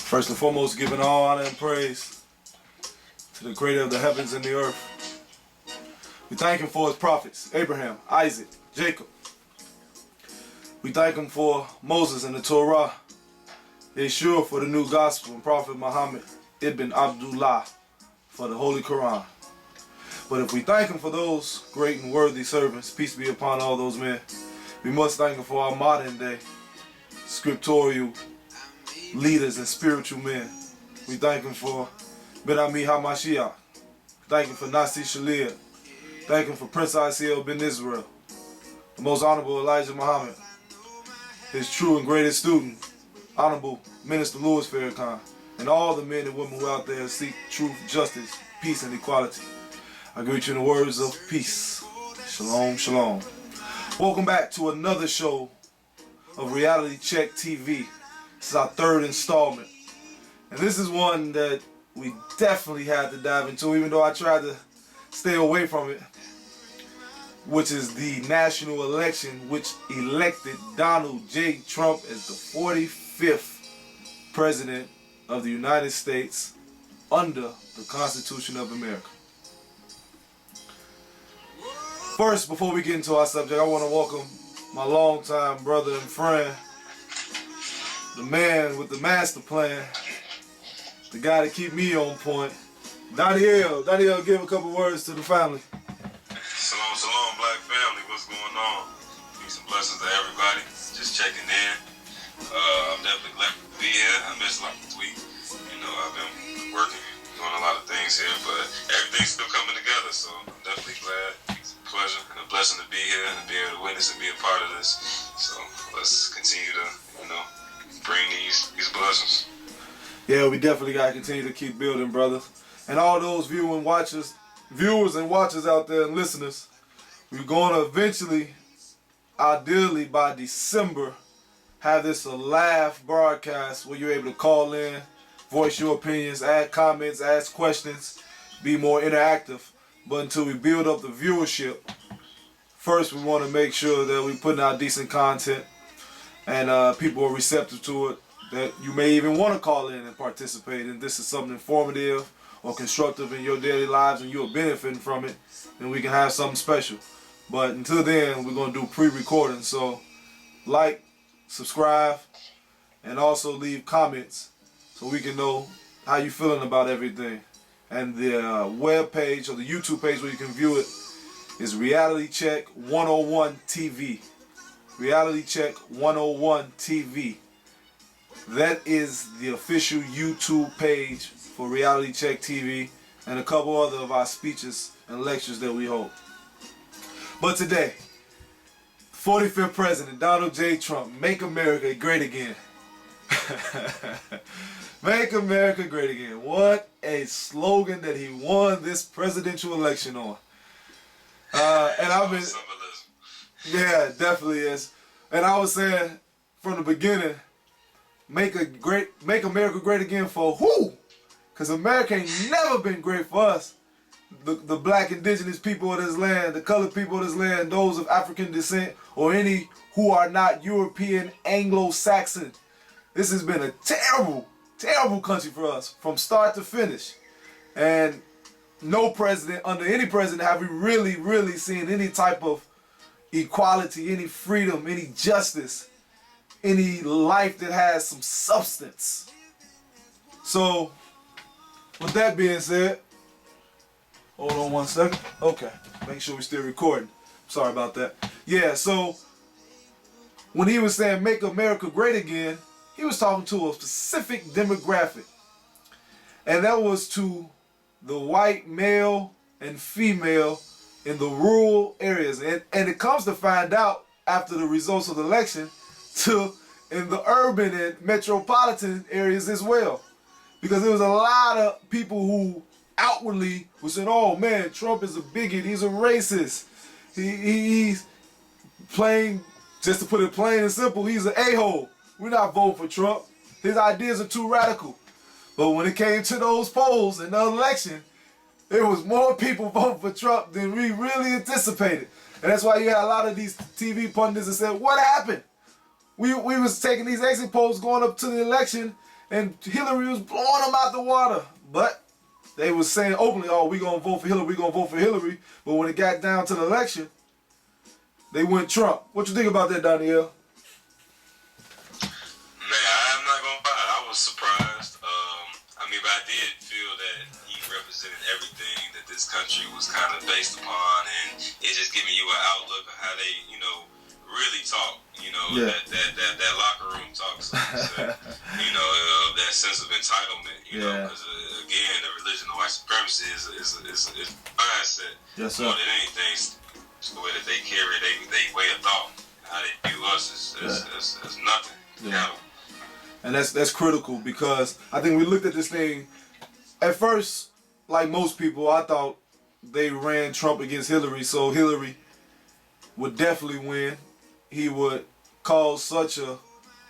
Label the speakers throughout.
Speaker 1: First and foremost, giving all honor and praise to the creator of the heavens and the earth. We thank him for his prophets, Abraham, Isaac, Jacob. We thank him for Moses and the Torah, Yeshua for the new gospel, and Prophet Muhammad ibn Abdullah for the Holy Quran. But if we thank him for those great and worthy servants, peace be upon all those men, we must thank him for our modern day scriptorial leaders and spiritual men. We thank him for Ben Ami HaMashiach. Thank him for Nasi Shalir. Thank him for Prince Isiel ben Israel, the most honorable Elijah Muhammad, his true and greatest student, Honorable Minister Louis Farrakhan, and all the men and women who out there seek truth, justice, peace, and equality. I greet you in the words of peace. Shalom, shalom. Welcome back to another show of Reality Check TV. This is our third installment. And this is one that we definitely had to dive into, even though I tried to stay away from it, which is the national election which elected Donald J. Trump as the 45th President of the United States under the Constitution of America. First, before we get into our subject, I want to welcome my longtime brother and friend, the man with the master plan, the guy to keep me on point, Daniel. Daniel, give a couple words to the family.
Speaker 2: Shalom, shalom, black family. What's going on? Peace and blessings to everybody. Just checking in. I'm definitely glad to be here. I missed like a week. You know, I've been working, doing a lot of things here, but everything's still coming together, so I'm definitely glad. It's a pleasure and a blessing to be here and to be able to witness and be a part of this. So let's continue to, bring these blessings.
Speaker 1: Yeah, we definitely got to continue to keep building, brothers. And all those viewers and watchers out there and listeners, we're going to eventually, ideally by December, have this a live broadcast where you're able to call in, voice your opinions, add comments, ask questions, be more interactive. But until we build up the viewership, first we want to make sure that we're putting out decent content and people are receptive to it, that you may even want to call in and participate, and this is something informative or constructive in your daily lives and you're benefiting from it, then we can have something special. But until then, we're going to do pre-recording, so like, subscribe, and also leave comments so we can know how you're feeling about everything. And the web page or the YouTube page where you can view it is Reality Check 101 TV. Reality Check 101 TV. That is the official YouTube page for Reality Check TV and a couple other of our speeches and lectures that we hold. But today, 45th President Donald J. Trump, make America great again. Make America great again. What a slogan that he won this presidential election on. And I've been, yeah, it definitely is. And I was saying from the beginning, make America great again for who? Because America ain't never been great for us. The black indigenous people of this land, the colored people of this land, those of African descent, or any who are not European, Anglo-Saxon. This has been a terrible, terrible country for us from start to finish. And no president, under any president, have we really, really seen any type of equality, any freedom, any justice, any life that has some substance. So, with that being said, hold on one second. Okay, make sure we're still recording. Sorry about that. Yeah, so when he was saying make America great again, he was talking to a specific demographic. And that was to the white male and female in the rural areas. And it comes to find out after the results of the election to in the urban and metropolitan areas as well. Because there was a lot of people who outwardly were saying, oh man, Trump is a bigot, he's a racist. He's plain, just to put it plain and simple, he's an a-hole. We're not voting for Trump. His ideas are too radical. But when it came to those polls in the election, there was more people voting for Trump than we really anticipated. And that's why you had a lot of these TV pundits that said, what happened? We was taking these exit polls going up to the election, and Hillary was blowing them out the water. But they was saying openly, oh, we going to vote for Hillary, we going to vote for Hillary. But when it got down to the election, they went Trump. What you think about that, Danielle?
Speaker 2: Man, I'm not going to lie. I was surprised. But I did feel that he represented everything that this country was kind of based upon, and it just giving you an outlook of how they, really talk, that locker room talk, so to say, that sense of entitlement, because again, the religion of white supremacy is a mindset.
Speaker 1: Yes, sir.
Speaker 2: More than anything, it's the way that they carry they way of thought, how they view us is nothing.
Speaker 1: Yeah. And that's critical, because I think we looked at this thing, at first, like most people, I thought they ran Trump against Hillary, so Hillary would definitely win. He would cause such a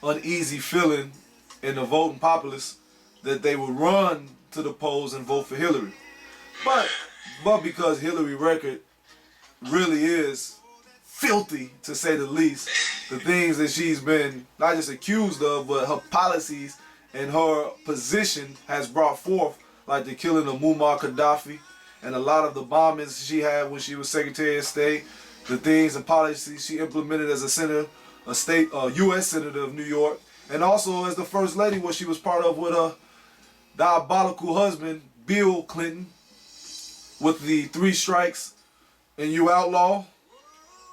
Speaker 1: uneasy feeling in the voting populace that they would run to the polls and vote for Hillary. But because Hillary's record really is filthy, to say the least, the things that she's been not just accused of, but her policies and her position has brought forth, like the killing of Muammar Gaddafi and a lot of the bombings she had when she was Secretary of State, the things and policies she implemented as a U.S. Senator of New York, and also as the First Lady, what she was part of with her diabolical husband, Bill Clinton, with the 3 strikes and you outlaw,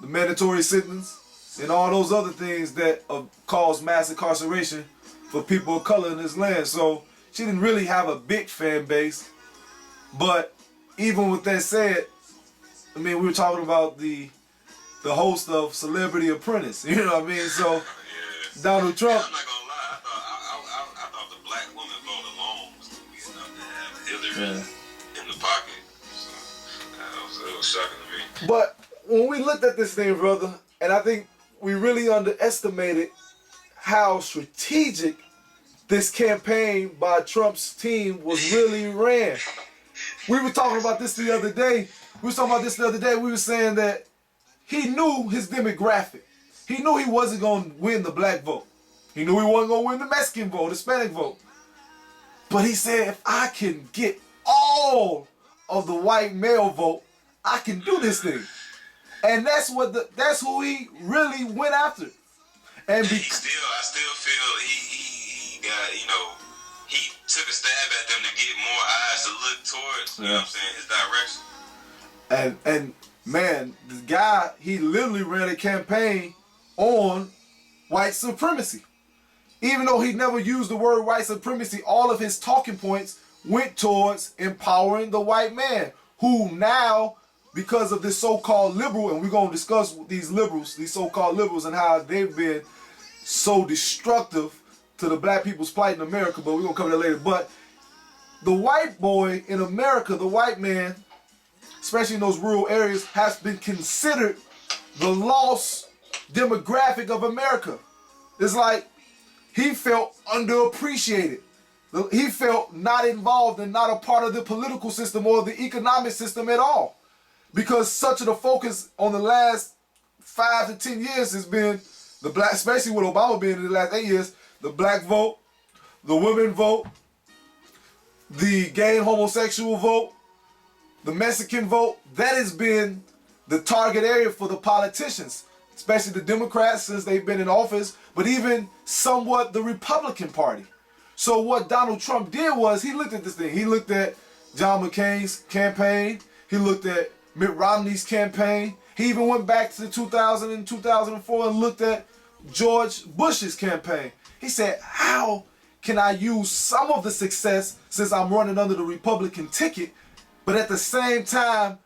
Speaker 1: the mandatory sentence, and all those other things that cause mass incarceration for people of color in this land. So she didn't really have a big fan base. But even with that said, I mean, we were talking about the host of Celebrity Apprentice, you know what I mean? So Donald Trump.
Speaker 2: Yeah, I'm not gonna lie. I thought the black woman vote alone was gonna be enough to have Hillary in the pocket. So it was shocking to me.
Speaker 1: But when we looked at this thing, brother, and I think we really underestimated how strategic this campaign by Trump's team was really ran. We were talking about this the other day. We were saying that he knew his demographic. He knew he wasn't going to win the black vote. He knew he wasn't going to win the Mexican vote, Hispanic vote. But he said, if I can get all of the white male vote, I can do this thing. And that's who he really went after. And
Speaker 2: I still feel he got, he took a stab at them to get more eyes to look towards, you know what I'm saying, his direction.
Speaker 1: And man, this guy, he literally ran a campaign on white supremacy. Even though he never used the word white supremacy, all of his talking points went towards empowering the white man, who now, because of this so-called liberal, and we're going to discuss these liberals, these so-called liberals, and how they've been so destructive to the black people's plight in America, but we're going to cover that later. But the white boy in America, the white man, especially in those rural areas, has been considered the lost demographic of America. It's like he felt underappreciated. He felt not involved and not a part of the political system or the economic system at all. Because such of the focus on the last 5 to 10 years has been the black, especially with Obama being in the last 8 years, the black vote, the women vote, the gay and homosexual vote, the Mexican vote. That has been the target area for the politicians, especially the Democrats since they've been in office, but even somewhat the Republican Party. So what Donald Trump did was he looked at this thing. He looked at John McCain's campaign. He looked at Mitt Romney's campaign. He even went back to 2000 and 2004 and looked at George Bush's campaign. He said, how can I use some of the success since I'm running under the Republican ticket, but at the same time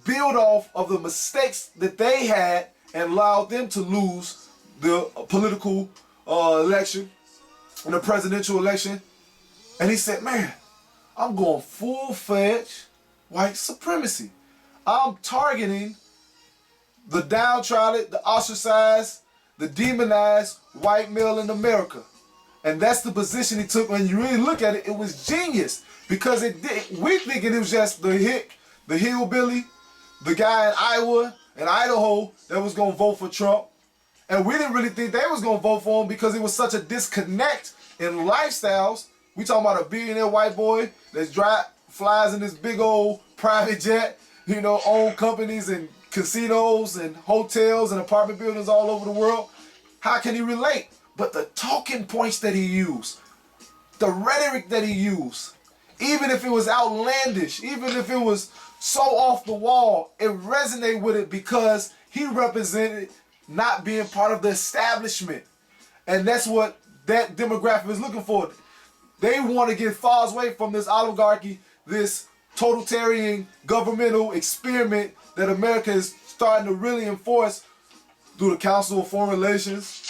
Speaker 1: build off of the mistakes that they had and allowed them to lose the political election and the presidential election. And he said, man, I'm going full-fledged white supremacy. I'm targeting the downtrodden, the ostracized, the demonized white male in America. And that's the position he took. When you really look at it, it was genius. Because we thinking it was just the hillbilly, the guy in Iowa, in Idaho that was going to vote for Trump. And we didn't really think they was going to vote for him because it was such a disconnect in lifestyles. We talking about a billionaire white boy that flies in this big old private jet, you know, own companies and casinos and hotels and apartment buildings all over the world. How can he relate? But the talking points that he used, the rhetoric that he used, even if it was outlandish, even if it was so off the wall, it resonated with it because he represented not being part of the establishment. And that's what that demographic is looking for. They want to get far away from this oligarchy, this totalitarian governmental experiment that America is starting to really enforce through the Council of Foreign Relations,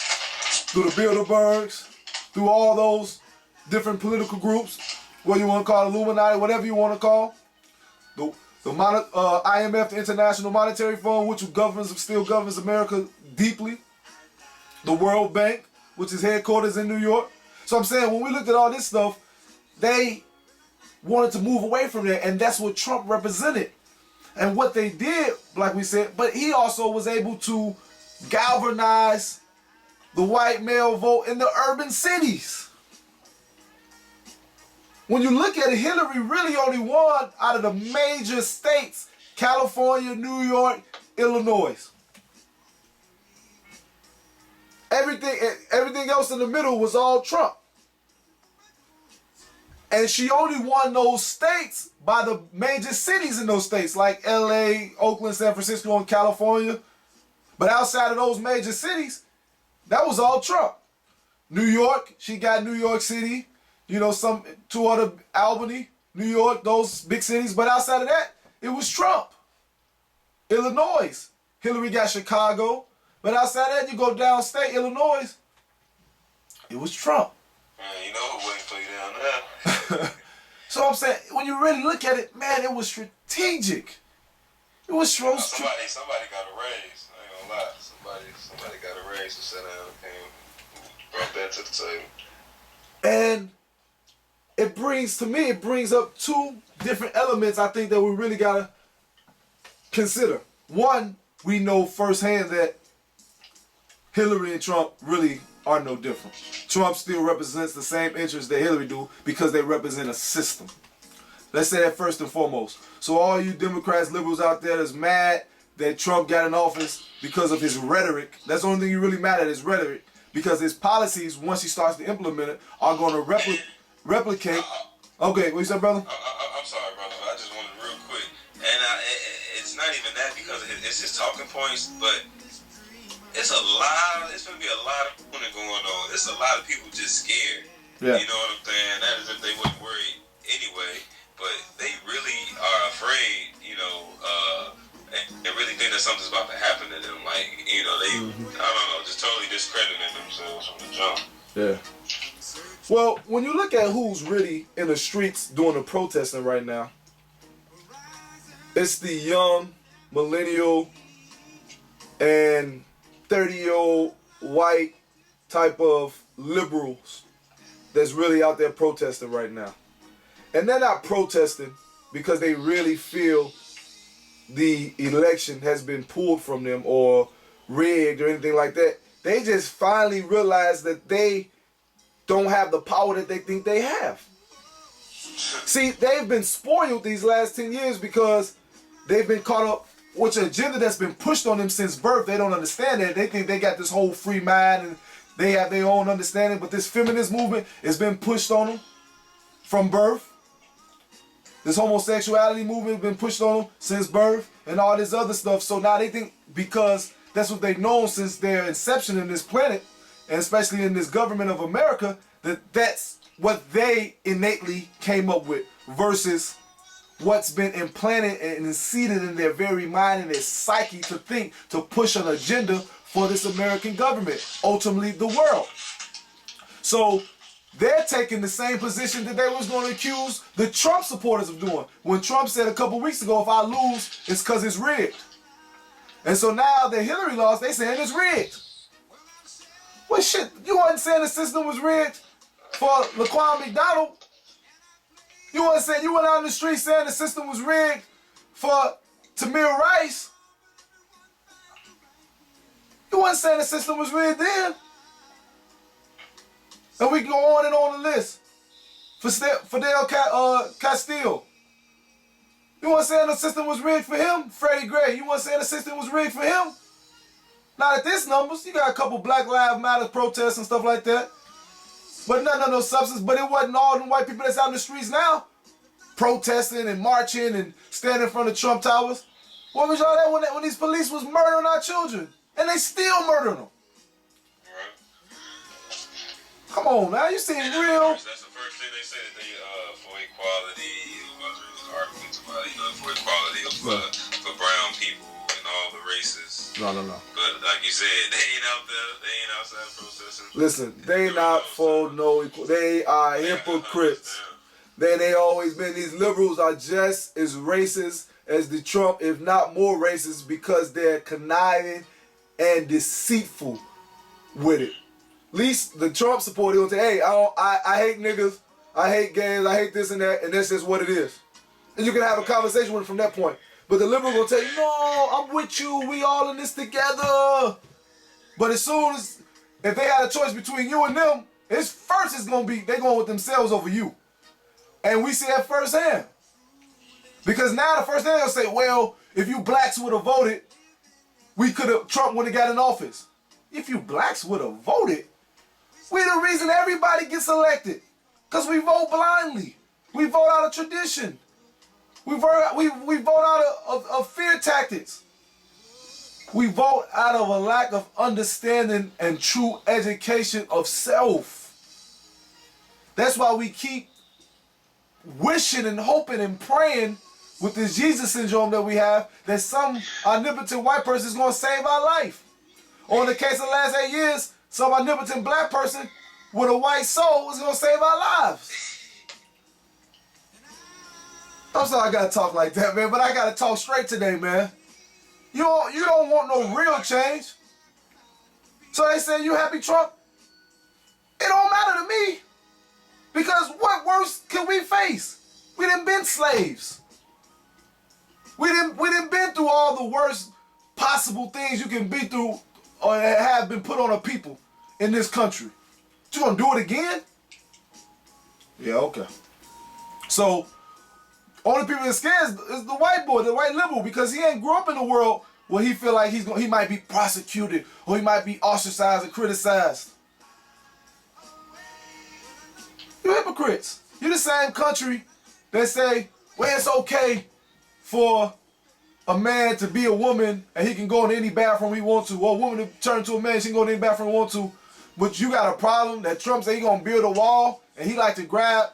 Speaker 1: through the Bilderbergs, through all those different political groups, what you want to call Illuminati, whatever you want to call. The IMF, the International Monetary Fund, which still governs America deeply. The World Bank, which is headquarters in New York. So I'm saying, when we looked at all this stuff, they wanted to move away from that, and that's what Trump represented. And what they did, like we said, but he also was able to galvanize the white male vote in the urban cities. When you look at it, Hillary really only won out of the major states: California, New York, Illinois. Everything else in the middle was all Trump. And she only won those states by the major cities in those states, like LA, Oakland, San Francisco, and California. But outside of those major cities, that was all Trump. New York, she got New York City, you know, two other, Albany, New York, those big cities. But outside of that, it was Trump. Illinois, Hillary got Chicago. But outside of that, you go downstate, Illinois, it was Trump.
Speaker 2: Man, you know who waiting for you down there.
Speaker 1: So I'm saying, when you really look at it, man, it was strategic. It was
Speaker 2: somebody got a raise. I ain't gonna lie. Somebody got a raise to sit down and brought that to the table.
Speaker 1: And it brings up two different elements I think that we really gotta consider. One, we know firsthand that Hillary and Trump really are no different. Trump still represents the same interests that Hillary do because they represent a system. Let's say that first and foremost. So all you Democrats, liberals out there that's mad that Trump got in office because of his rhetoric, that's the only thing you really mad at, is rhetoric, because his policies, once he starts to implement it, are going to replicate. Okay, what you said, brother?
Speaker 2: I'm sorry, brother. I just wanted real quick. And it's not even that because it's his talking points, but it's going to be a lot of going on. It's a lot of people just scared.
Speaker 1: Yeah.
Speaker 2: You know what I'm saying? That is if they wouldn't worry anyway. But they really are afraid, you know, and really think that something's about to happen to them. Like, you know, they, I don't know, just totally discrediting themselves from the jump.
Speaker 1: Yeah. Well, when you look at who's really in the streets doing the protesting right now, it's the young, millennial, and 30-year-old white type of liberals that's really out there protesting right now. And they're not protesting because they really feel the election has been pulled from them or rigged or anything like that. They just finally realize that they don't have the power that they think they have. See, they've been spoiled these last 10 years because they've been caught up with an agenda that's been pushed on them since birth. They don't understand that. They think they got this whole free mind and they have their own understanding, but this feminist movement has been pushed on them from birth. This homosexuality movement has been pushed on them since birth and all this other stuff. So now they think, because that's what they've known since their inception in this planet, and especially in this government of America, that that's what they innately came up with versus what's been implanted and seeded in their very mind and their psyche to think, to push an agenda for this American government, ultimately the world. So they're taking the same position that they was going to accuse the Trump supporters of doing. When Trump said a couple weeks ago, if I lose, it's because it's rigged. And so now that Hillary lost, they saying it's rigged. Well, shit, you wasn't saying the system was rigged for Laquan McDonald. You went out in the street saying the system was rigged for Tamir Rice. You wasn't saying the system was rigged then. And we can go on and on the list. Fidel Castillo. You weren't saying the system was rigged for him? Freddie Gray, you weren't saying the system was rigged for him? Not at this numbers. You got a couple Black Lives Matter protests and stuff like that. But nothing of no substance. But it wasn't all them white people that's out in the streets now protesting and marching and standing in front of Trump Towers. What was y'all at when these police was murdering our children? And they still murdering them. Come on, now. You seem real.
Speaker 2: That's the first thing they said. They for equality, for equality for brown people and all the races.
Speaker 1: No.
Speaker 2: But like you said, they ain't out there. They ain't outside protesting.
Speaker 1: Listen, they not for no equal. They are hypocrites. They always been. These liberals are just as racist as the Trump, if not more racist, because they're conniving and deceitful with it. At least the Trump supporter will say, hey, I hate niggas, I hate gays, I hate this and that, and that's just what it is. And you can have a conversation with him from that point. But the liberal will tell you, no, I'm with you, we all in this together. But as soon as, if they had a choice between you and them, it's gonna be, they going with themselves over you. And we see that firsthand. Because now the first thing they'll say, well, if you blacks would have voted, Trump would have got in office. If you blacks would have voted, we the reason everybody gets elected. Because we vote blindly. We vote out of tradition. We vote out of fear tactics. We vote out of a lack of understanding and true education of self. That's why we keep wishing and hoping and praying with this Jesus syndrome that we have, that some omnipotent white person is going to save our life. Or in the case of the last 8 years, some omnipotent black person with a white soul is going to save our lives. I'm sorry I got to talk like that, man, but I got to talk straight today, man. You don't want no real change. So they say, you happy, Trump? It don't matter to me. Because what worse can we face? We done been slaves. We done been through all the worst possible things you can be through or have been put on a people in this country. You gonna do it again? Yeah, okay. So, only people that scared is the white boy, the white liberal, because he ain't grew up in a world where he feel like he might be prosecuted or he might be ostracized or criticized. You hypocrites. You the same country that say, well, it's okay for a man to be a woman and he can go in any bathroom he wants to, or a woman to turn to a man, she can go in any bathroom he wants to. But you got a problem that Trump say he gonna build a wall and he like to grab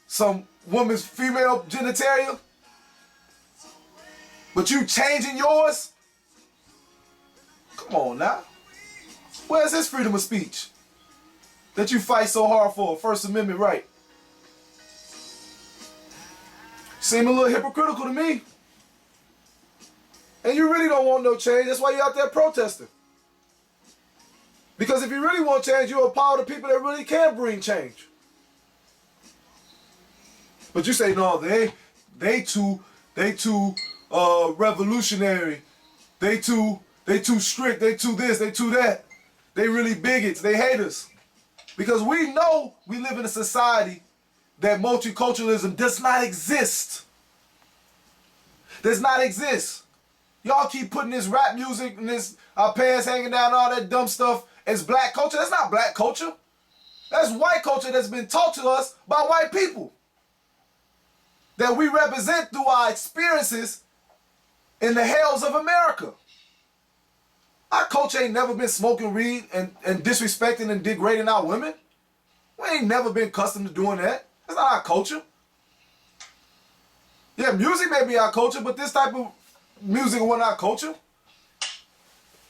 Speaker 1: some woman's female genitalia. But you changing yours? Come on now. Where's his freedom of speech that you fight so hard for, First Amendment right? Seem a little hypocritical to me. And you really don't want no change. That's why you're out there protesting. Because if you really want change, you'll empower the people that really can bring change. But you say, no, they too revolutionary. They too strict. They too this. They too that. They really bigots. They haters. Because we know we live in a society that multiculturalism does not exist. Does not exist. Y'all keep putting this rap music and this our pants hanging down, all that dumb stuff as black culture. That's not black culture. That's white culture that's been taught to us by white people. That we represent through our experiences in the hells of America. Our culture ain't never been smoking weed and disrespecting and degrading our women. We ain't never been accustomed to doing that. That's not our culture. Yeah, music may be our culture, but this type of music wasn't our culture.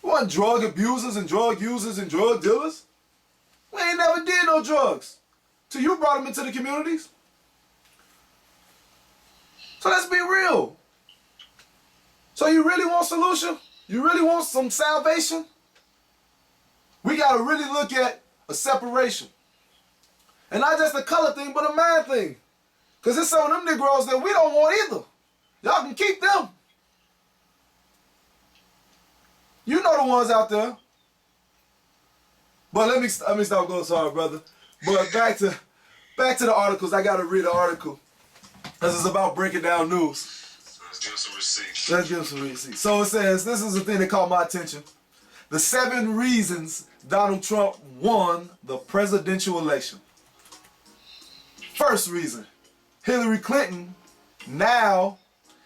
Speaker 1: We wasn't drug abusers and drug users and drug dealers. We ain't never did no drugs till you brought them into the communities. So let's be real. So you really want solution? You really want some salvation? We got to really look at a separation. And not just a color thing, but a man thing. Because there's some of them Negroes that we don't want either. Y'all can keep them. You know the ones out there But let me stop going. Sorry, brother. But back to the articles. I gotta read the article. This is about breaking down news.
Speaker 2: Let's give some receipts.
Speaker 1: Let's give some receipts. So it says, this is the thing that caught my attention. The 7 reasons Donald Trump won the presidential election. First reason, Hillary Clinton now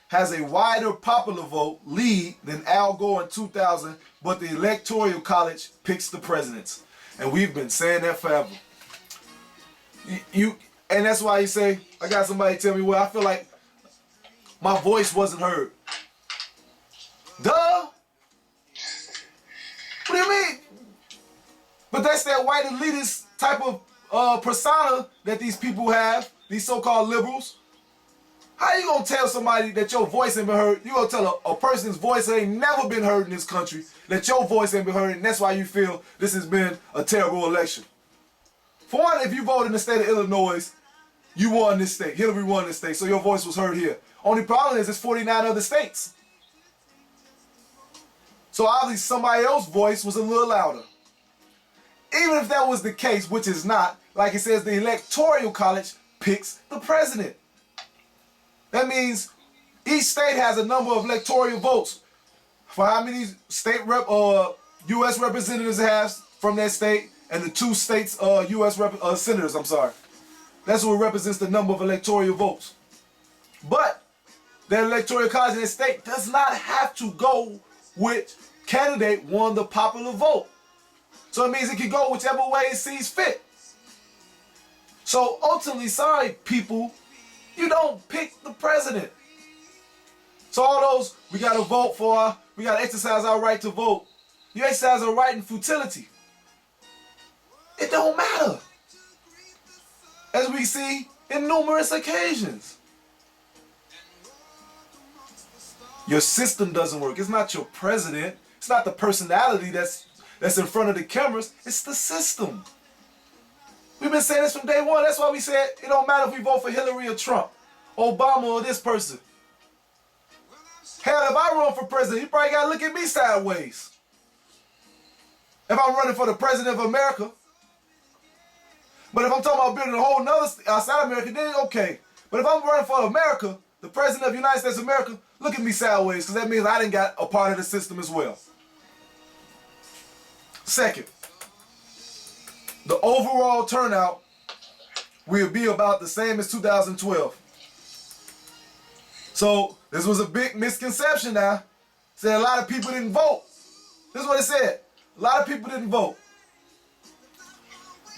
Speaker 1: has a wider popular vote lead than Al Gore in 2000, but the Electoral College picks the presidents. And we've been saying that forever. And that's why you say, I got somebody tell me, well, I feel like my voice wasn't heard. Duh! What do you mean? But that's that white elitist type of persona that these people have, these so-called liberals. How you gonna tell somebody that your voice ain't been heard? You gonna tell a person's voice that ain't never been heard in this country that your voice ain't been heard, and that's why you feel this has been a terrible election. For one, if you voted in the state of Illinois, you won this state. Hillary won this state, so your voice was heard here. Only problem is it's 49 other states. So obviously somebody else's voice was a little louder. Even if that was the case, which is not, like it says, the Electoral College picks the president. That means each state has a number of electoral votes for how many U.S. representatives it has from that state, and the 2 states U.S. senators, I'm sorry. That's what represents the number of electoral votes. But the Electoral College in the state does not have to go which candidate won the popular vote. So it means it can go whichever way it sees fit. So ultimately, sorry people, you don't pick the president. So all those, we gotta vote for, we gotta exercise our right to vote. You exercise our right in futility. It don't matter. As we see in numerous occasions. Your system doesn't work. It's not your president. It's not the personality that's in front of the cameras. It's the system. We've been saying this from day one. That's why we said it don't matter if we vote for Hillary or Trump, Obama or this person. Hell, if I run for president, you probably gotta look at me sideways. If I'm running for the president of America. But if I'm talking about building a whole nother outside America, then okay. But if I'm running for America, the president of the United States of America, look at me sideways, because that means I didn't got a part of the system as well. Second, the overall turnout will be about the same as 2012. So this was a big misconception now. Said a lot of people didn't vote. This is what it said. A lot of people didn't vote.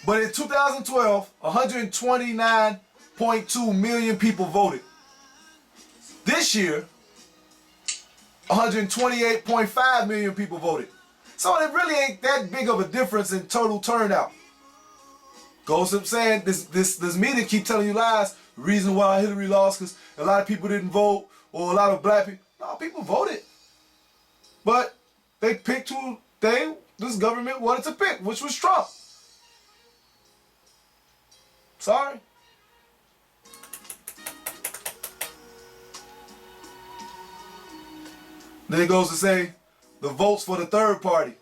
Speaker 1: But in 2012, 129.2 million people voted. This year, 128.5 million people voted. So it really ain't that big of a difference in total turnout. Goes up saying this media keep telling you lies. Reason why Hillary lost because a lot of people didn't vote or a lot of black people. No, people voted. But they picked who this government wanted to pick, which was Trump. Sorry. Then it goes to say the votes for the third party.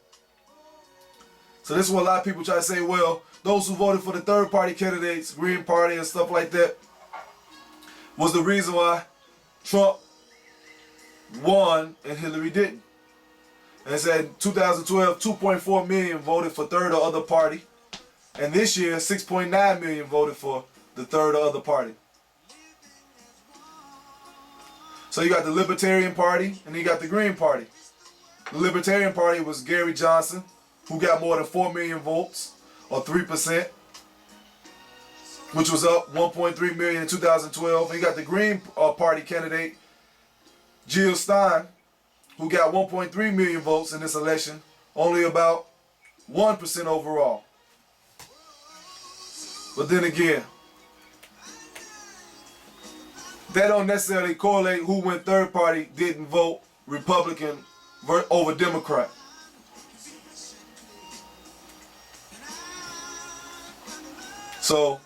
Speaker 1: So this is what a lot of people try to say, well, those who voted for the third party candidates, Green Party and stuff like that, was the reason why Trump won and Hillary didn't. And it said 2012, 2.4 million voted for third or other party. And this year, 6.9 million voted for the third or other party. So you got the Libertarian Party and you got the Green Party. The Libertarian Party was Gary Johnson, who got more than 4 million votes, or 3%, which was up 1.3 million in 2012. And you got the Green Party candidate, Jill Stein, who got 1.3 million votes in this election, only about 1% overall. But then again, that don't necessarily correlate who went third party didn't vote Republican over Democrat. So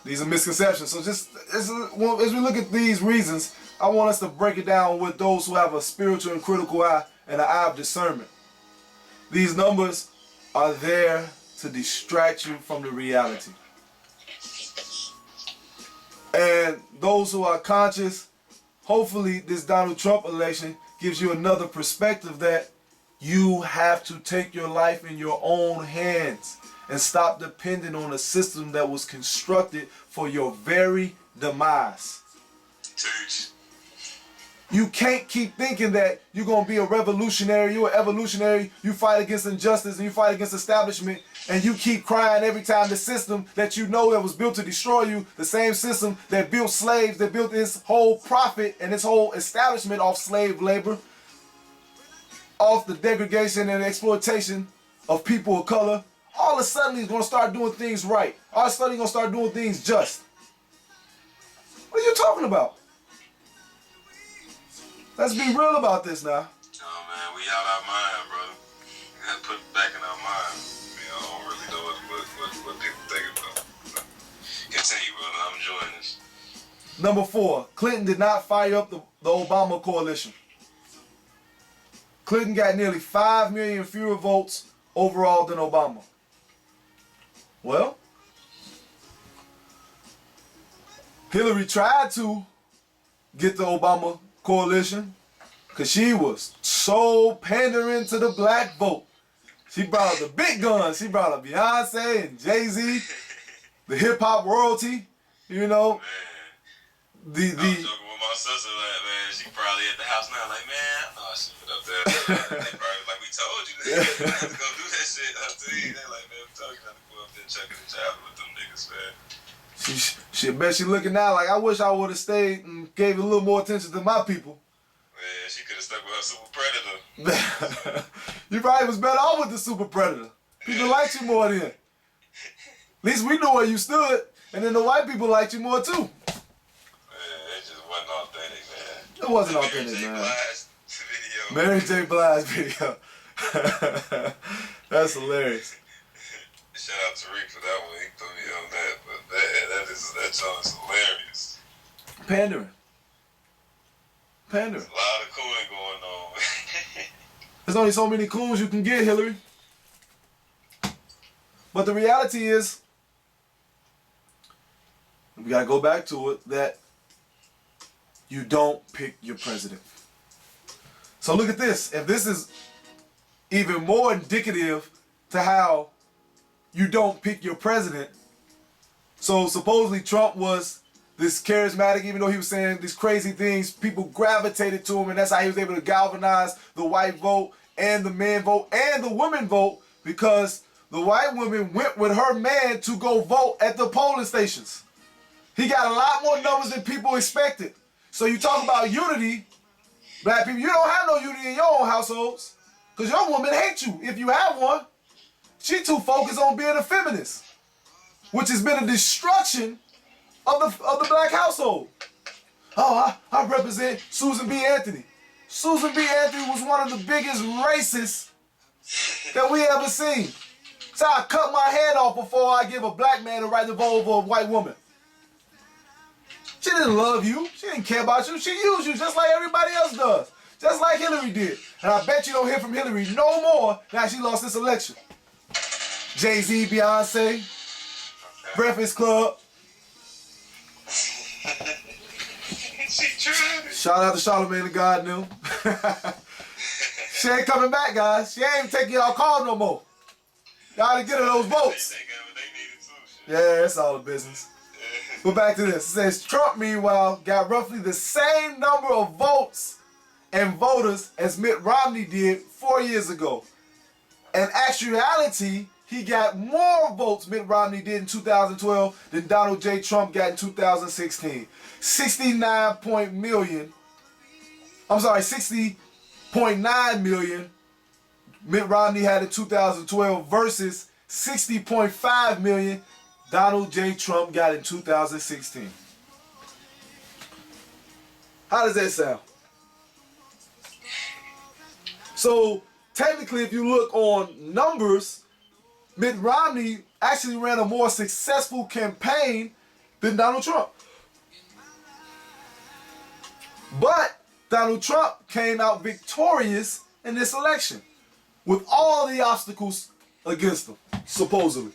Speaker 1: these are misconceptions. So just as we look at these reasons, I want us to break it down with those who have a spiritual and critical eye and an eye of discernment. These numbers are there to distract you from the reality. And those who are conscious, hopefully this Donald Trump election gives you another perspective that you have to take your life in your own hands and stop depending on a system that was constructed for your very demise.
Speaker 2: Teach.
Speaker 1: You can't keep thinking that you're going to be a revolutionary, you're an evolutionary, you fight against injustice and you fight against establishment, and you keep crying every time the system that you know that was built to destroy you, the same system that built slaves, that built its whole profit and its whole establishment off slave labor, off the degradation and exploitation of people of color, all of a sudden he's going to start doing things right. All of a sudden he's going to start doing things just. What are you talking about? Let's be real about this now.
Speaker 2: Oh man, we out our mind, brother. We gotta put it back in our mind. I don't really know what people think about. Continue, brother. I'm enjoying this.
Speaker 1: Number 4, Clinton did not fire up the Obama coalition. Clinton got nearly 5 million fewer votes overall than Obama. Well, Hillary tried to get the Obama coalition because she was so pandering to the black vote. She brought up the big guns. She brought up Beyonce and Jay-Z, the hip-hop royalty, you know.
Speaker 2: Man. I was joking with my sister, like, man, she probably at the house now, like, man, I know I should put up there. They probably like, we told you that. You have to go do that shit up to you. They like, man, we told you not to go up there and chuck it and job with them niggas, man.
Speaker 1: She bet she looking now like, I wish I would have stayed and gave a little more attention to my people.
Speaker 2: Man, she could have stuck with her super predator.
Speaker 1: You probably was better off with the super predator. People liked you more then. At least we knew where you stood, and then the white people liked you more too.
Speaker 2: Man, it just wasn't authentic, man.
Speaker 1: It wasn't authentic, man. Mary J. Blige video. That's hilarious.
Speaker 2: Shout out to Rick for that one. He put me on that, but that song is hilarious.
Speaker 1: Pandering.
Speaker 2: There's a lot of cooling going on.
Speaker 1: There's only so many coons you can get, Hillary. But the reality is, we gotta go back to it, that you don't pick your president. So look at this. If this is even more indicative to how you don't pick your president. So supposedly Trump was this charismatic, even though he was saying these crazy things, people gravitated to him, and that's how he was able to galvanize the white vote and the men vote and the women vote, because the white woman went with her man to go vote at the polling stations. He got a lot more numbers than people expected. So you talk about unity, black people, you don't have no unity in your own households, because your woman hates you if you have one. She too focused on being a feminist, which has been a destruction of the black household. Oh, I represent Susan B. Anthony. Susan B. Anthony was one of the biggest racists that we ever seen. So I cut my hand off before I give a black man the right to vote over a white woman. She didn't love you. She didn't care about you. She used you just like everybody else does. Just like Hillary did. And I bet you don't hear from Hillary no more now she lost this election. Jay-Z, Beyonce, Breakfast Club. Shout out to Charlamagne the God Knew. She ain't coming back, guys. She ain't taking y'all call no more. Y'all to get her those votes. Yeah, it's all the business. But back to this. It says Trump, meanwhile, got roughly the same number of votes and voters as Mitt Romney did 4 years ago. In actuality, he got more votes Mitt Romney did in 2012 than Donald J. Trump got in 2016. 60.9 million Mitt Romney had in 2012 versus 60.5 million Donald J. Trump got in 2016. How does that sound? So technically, if you look on numbers, Mitt Romney actually ran a more successful campaign than Donald Trump. But Donald Trump came out victorious in this election with all the obstacles against him. supposedly.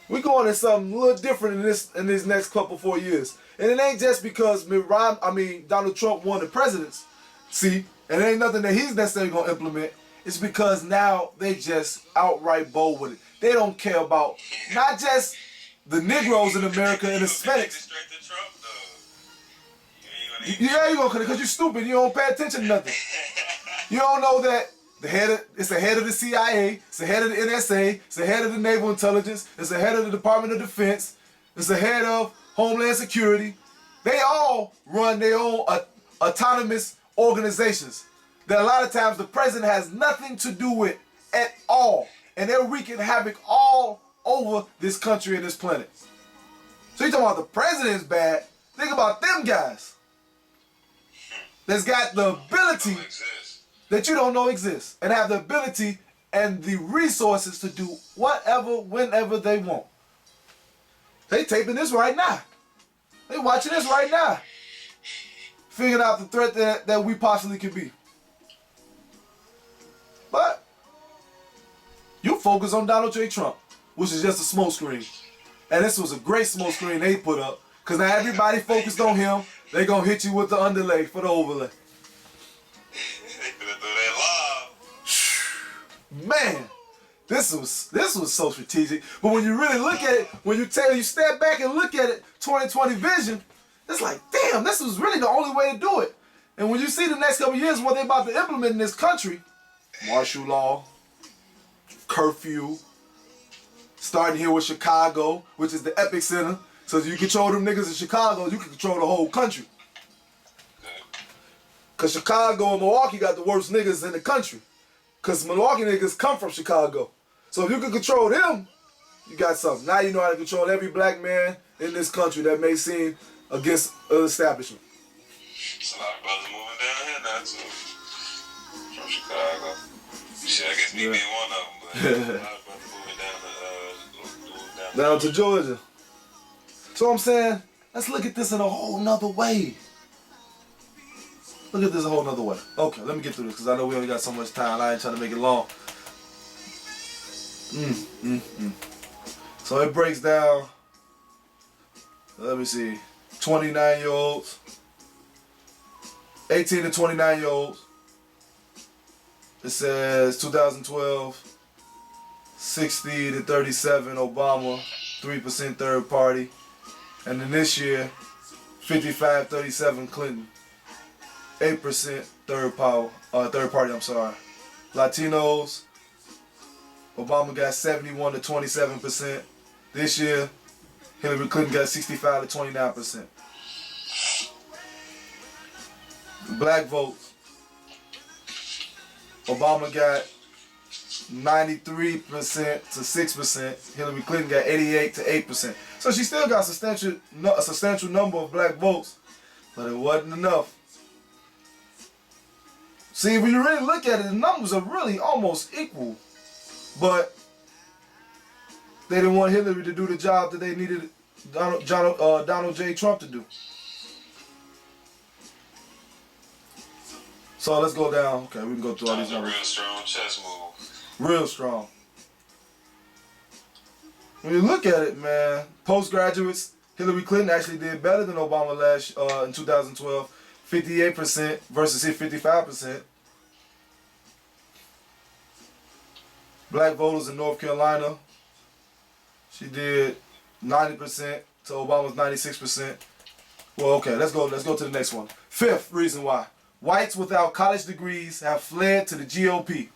Speaker 1: We're going to something a little different in this next couple 4 years. And it ain't just because Donald Trump won the presidency, and it ain't nothing that he's necessarily going to implement. It's because now they just outright bold with it. They don't care about not just the Negroes in America and Hispanics. Yeah, you gonna, because you're stupid. You don't pay attention to nothing. You don't know that it's the head of the CIA, it's the head of the NSA, it's the head of the Naval Intelligence, it's the head of the Department of Defense, it's the head of Homeland Security. They all run their own autonomous organizations that a lot of times the president has nothing to do with at all. And they're wreaking havoc all over this country and this planet. So you talking about the president's bad? Think about them guys that's got the ability that you don't know exists and have the ability and the resources to do whatever, whenever they want. They taping this right now. They watching this right now. Figuring out the threat that we possibly could be. But you focus on Donald J. Trump, which is just a smoke screen. And this was a great smoke screen they put up. Because now everybody focused on him. They going to hit you with the underlay for the overlay. Man, this was so strategic. But when you really look at it, when you step back and look at it, 2020 vision, it's like, damn, this was really the only way to do it. And when you see the next couple of years what they're about to implement in this country, martial law, curfew, starting here with Chicago, which is the epicenter. So if you control them niggas in Chicago, you can control the whole country. Because Chicago and Milwaukee got the worst niggas in the country. Because Milwaukee niggas come from Chicago. So if you can control them, you got something. Now you know how to control every black man in this country that may seem against the establishment.
Speaker 2: There's a lot of brothers moving down here now too. From Chicago. Shit, I guess me being one of them. But a lot of brothers moving
Speaker 1: down to Georgia. So I'm saying, let's look at this in a whole nother way. Look at this a whole nother way. Okay, let me get through this because I know we only got so much time. I ain't trying to make it long. So it breaks down, let me see, 29-year-olds, 18 to 29-year-olds. It says 2012, 60 to 37 Obama, 3% third party. And then this year, 55-37 Clinton, 8% third party. Latinos, Obama got 71 to 27%. This year, Hillary Clinton got 65 to 29%. Black votes, Obama got 93% to 6%. Hillary Clinton got 88 to 8%. So she still got a substantial number of black votes, but it wasn't enough. See, when you really look at it, the numbers are really almost equal. But they didn't want Hillary to do the job that they needed Donald J. Trump to do. So let's go down. Okay, we can go through all these numbers.
Speaker 2: Real strong chess move.
Speaker 1: Real strong. When you look at it, man, postgraduates, Hillary Clinton actually did better than Obama in 2012. 58% versus his 55%. Black voters in North Carolina, she did 90% to Obama's 96%. Well, okay, let's go to the next one. Fifth reason why. Whites without college degrees have fled to the GOP.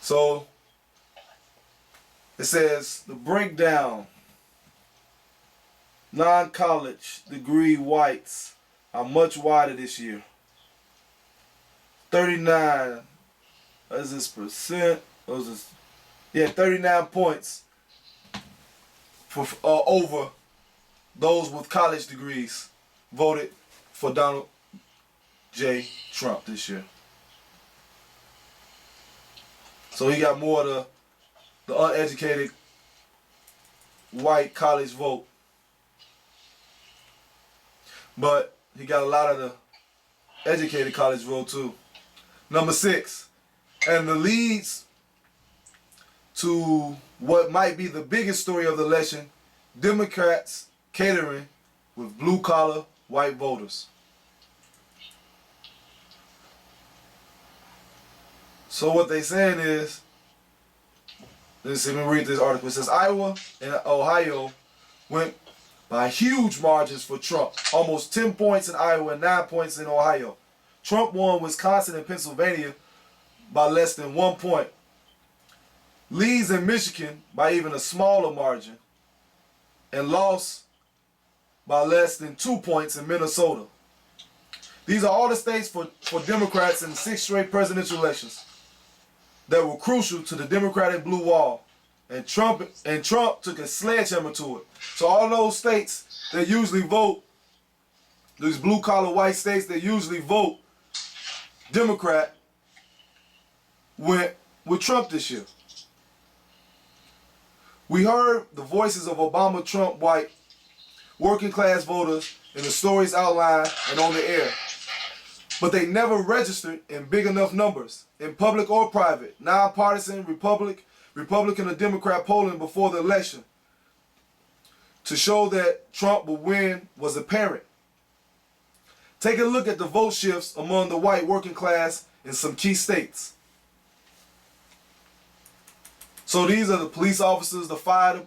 Speaker 1: So, it says the breakdown. Non-college degree whites are much wider this year. 39, what is this percent? 39 points for over those with college degrees voted for Donald J. Trump this year. So he got more of the uneducated white college vote. But he got a lot of educated college vote too. Number 6, and the leads to what might be the biggest story of the election: Democrats catering with blue-collar white voters. So what they saying is, let me read this article. It says Iowa and Ohio went by huge margins for Trump. Almost 10 points in Iowa and 9 points in Ohio. Trump won Wisconsin and Pennsylvania by less than 1 point. Leads in Michigan by even a smaller margin. And lost by less than 2 points in Minnesota. These are all the states for Democrats in 6 straight presidential elections that were crucial to the Democratic blue wall. And Trump took a sledgehammer to it. So all those states that usually vote, these blue-collar white states that usually vote Democrat, went with Trump this year. We heard the voices of Obama, Trump, white, working-class voters in the stories outlined and on the air. But they never registered in big enough numbers, in public or private, nonpartisan, Republican or Democrat polling before the election, to show that Trump would win was apparent. Take a look at the vote shifts among the white working class in some key states. So these are the police officers, the fire,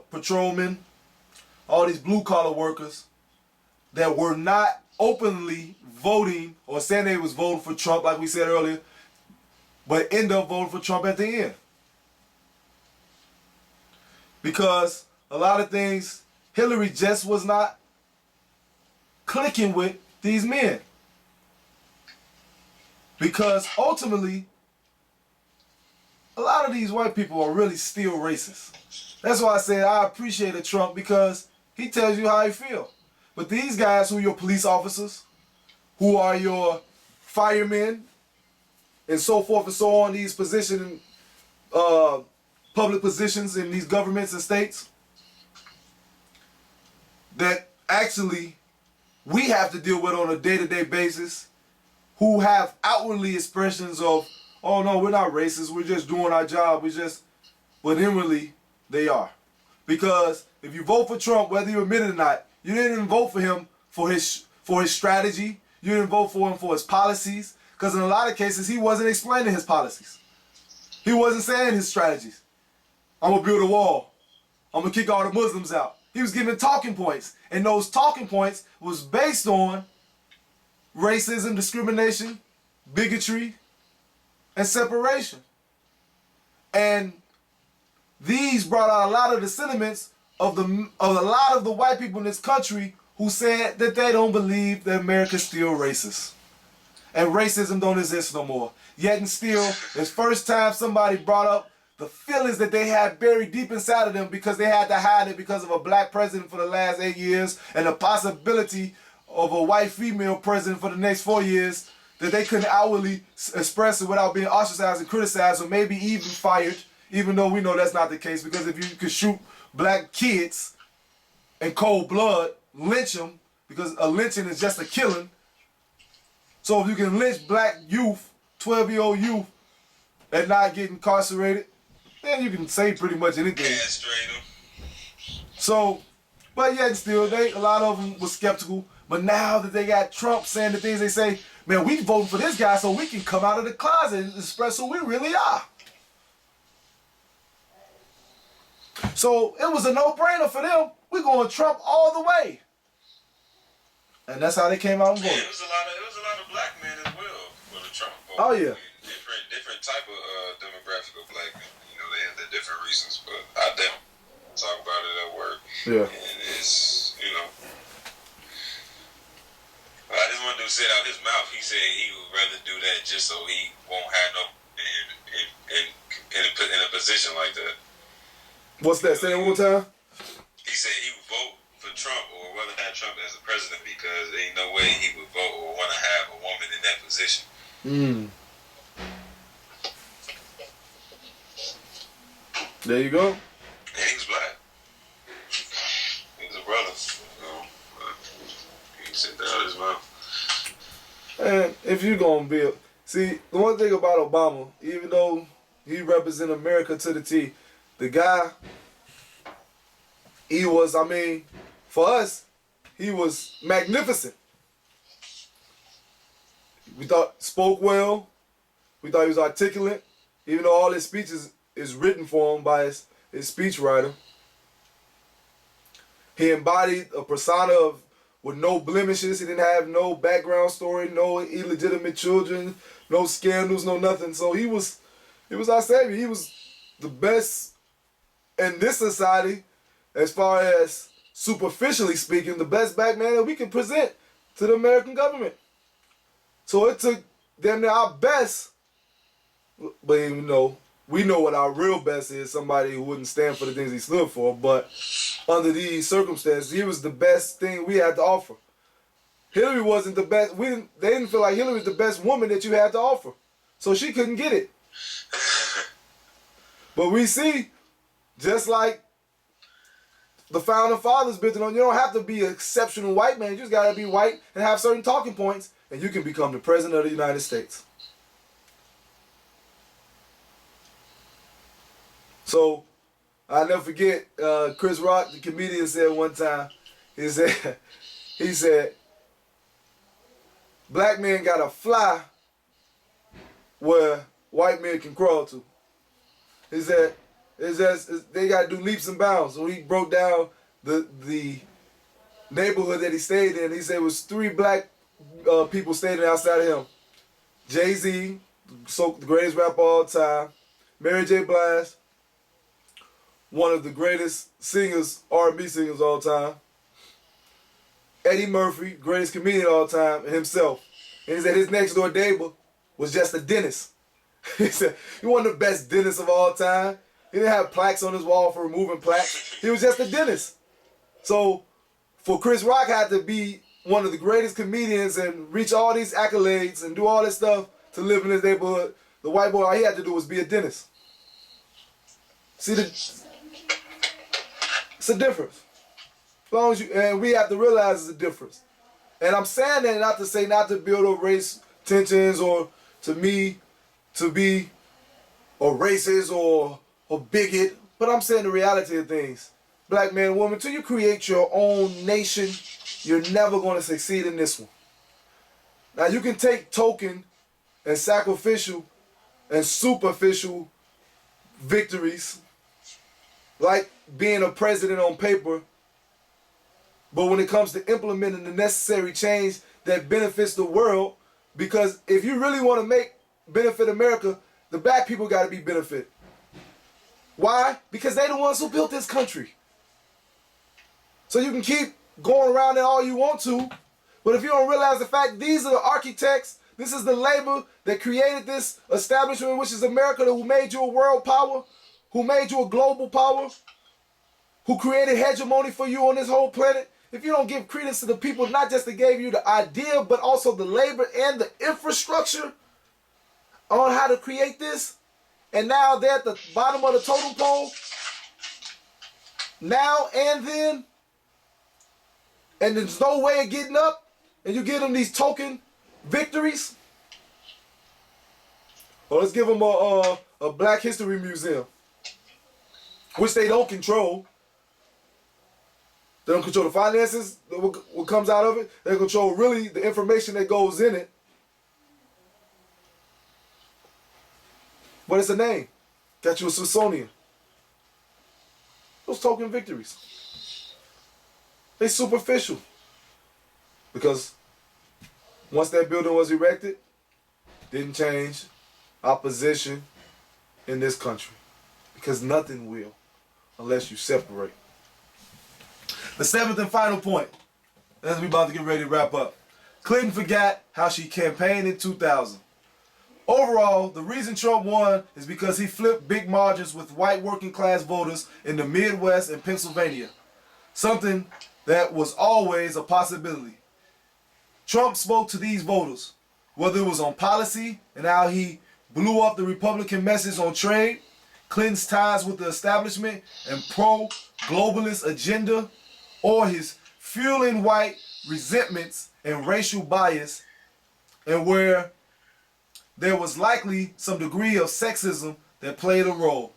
Speaker 1: patrolmen, all these blue-collar workers that were not openly voting or saying they was voting for Trump, like we said earlier, but end up voting for Trump at the end. Because a lot of things Hillary just was not clicking with these men. Because ultimately, a lot of these white people are really still racist. That's why I said I appreciated Trump, because he tells you how he feels. But these guys who are your police officers, who are your firemen, and so forth and so on, these positions, public positions in these governments and states, that actually we have to deal with on a day-to-day basis, who have outwardly expressions of, oh no, we're not racist, we're just doing our job, but inwardly they are. Because if you vote for Trump, whether you admit it or not, you didn't vote for him for his strategy, you didn't vote for him for his policies, because in a lot of cases he wasn't explaining his policies. He wasn't saying his strategies. I'm going to build a wall. I'm going to kick all the Muslims out. He was giving talking points. And those talking points was based on racism, discrimination, bigotry, and separation. And these brought out a lot of the sentiments of a lot of the white people in this country who said that they don't believe that America's still racist. And racism don't exist no more. Yet and still, it's first time somebody brought up the feelings that they had buried deep inside of them because they had to hide it because of a black president for the last 8 years and the possibility of a white female president for the next 4 years, that they couldn't outwardly express it without being ostracized and criticized or maybe even fired, even though we know that's not the case, because if you could shoot black kids in cold blood, lynch them, because a lynching is just a killing. So if you can lynch black youth, 12-year-old youth, and not get incarcerated, then you can say pretty much anything. So, but yet still, a lot of them were skeptical. But now that they got Trump saying the things they say, man, we voting for this guy so we can come out of the closet and express who we really are. So it was a no-brainer for them. We're going Trump all the way. And that's how they came out and voted.
Speaker 2: Yeah, it was a lot of black men as well for the Trump vote.
Speaker 1: Oh yeah.
Speaker 2: Different type of demographic of black men. They have their different reasons, but I definitely talk about it at work.
Speaker 1: Yeah.
Speaker 2: And it's, I just want to say out his mouth, he said he would rather do that just so he won't have no in a position like that.
Speaker 1: What's that? Say it one more time.
Speaker 2: He said he would vote for Trump or rather have Trump as a president because there ain't no way he would vote or want to have a woman in that position.
Speaker 1: There you go.
Speaker 2: Yeah, he was black. He was a brother. He said that out of his mouth.
Speaker 1: if you're gonna be, see, the one thing about Obama, even though he represent America to the T, the guy, he was, I mean, for us, he was magnificent. We thought spoke well. We thought he was articulate, even though all his speeches is written for him by his speechwriter. He embodied a persona of with no blemishes. He didn't have no background story, no illegitimate children, no scandals, no nothing. So he was our savior. He was the best in this society, as far as superficially speaking, the best black man that we could present to the American government. So it took them to our best, but you know, we know what our real best is, somebody who wouldn't stand for the things he stood for, but under these circumstances, he was the best thing we had to offer. Hillary wasn't the best. They didn't feel like Hillary was the best woman that you had to offer. So she couldn't get it. But we see, just like the founding fathers built it on, you don't have to be an exceptional white man. You just got to be white and have certain talking points, and you can become the president of the United States. So, I'll never forget, Chris Rock, the comedian, said one time, he said, black men gotta fly where white men can crawl to. He said, they gotta do leaps and bounds. So he broke down the neighborhood that he stayed in. He said it was 3 black people staying outside of him. Jay-Z, the greatest rapper of all time, Mary J. Blige, one of the greatest singers, R&B singers of all time, Eddie Murphy, greatest comedian of all time, and himself. And he said his next door neighbor was just a dentist. He said he wasn't the best dentist of all time. He didn't have plaques on his wall for removing plaques. He was just a dentist. So for Chris Rock had to be one of the greatest comedians and reach all these accolades and do all this stuff to live in his neighborhood, the white boy, all he had to do was be a dentist. See, it's a difference. As long as and we have to realize it's a difference. And I'm saying that not to say not to build up race tensions or to me to be a racist or a bigot, but I'm saying the reality of things. Black man and woman, until you create your own nation, you're never going to succeed in this one. Now you can take token and sacrificial and superficial victories, like being a president on paper, but when it comes to implementing the necessary change that benefits the world, because if you really want to benefit America, the black people got to be benefited. Why? Because they the ones who built this country. So you can keep going around it all you want to, but if you don't realize the fact these are the architects, this is the labor that created this establishment, which is America, who made you a world power, who made you a global power, who created hegemony for you on this whole planet. If you don't give credence to the people, not just that gave you the idea, but also the labor and the infrastructure on how to create this, and now they're at the bottom of the totem pole, now and then, and there's no way of getting up, and you give them these token victories. Well, let's give them a Black History Museum, which they don't control. They don't control the finances, what comes out of it. They control really the information that goes in it. But it's a name. Got you a Smithsonian. Those token victories. They superficial. Because once that building was erected, didn't change our position in this country. Because nothing will unless you separate. The 7th and final point, as we about to get ready to wrap up. Clinton forgot how she campaigned in 2000. Overall, the reason Trump won is because he flipped big margins with white working class voters in the Midwest and Pennsylvania. Something that was always a possibility. Trump spoke to these voters, whether it was on policy and how he blew up the Republican message on trade, Clinton's ties with the establishment and pro-globalist agenda, or his fueling white resentments and racial bias. and where there was likely some degree of sexism that played a role.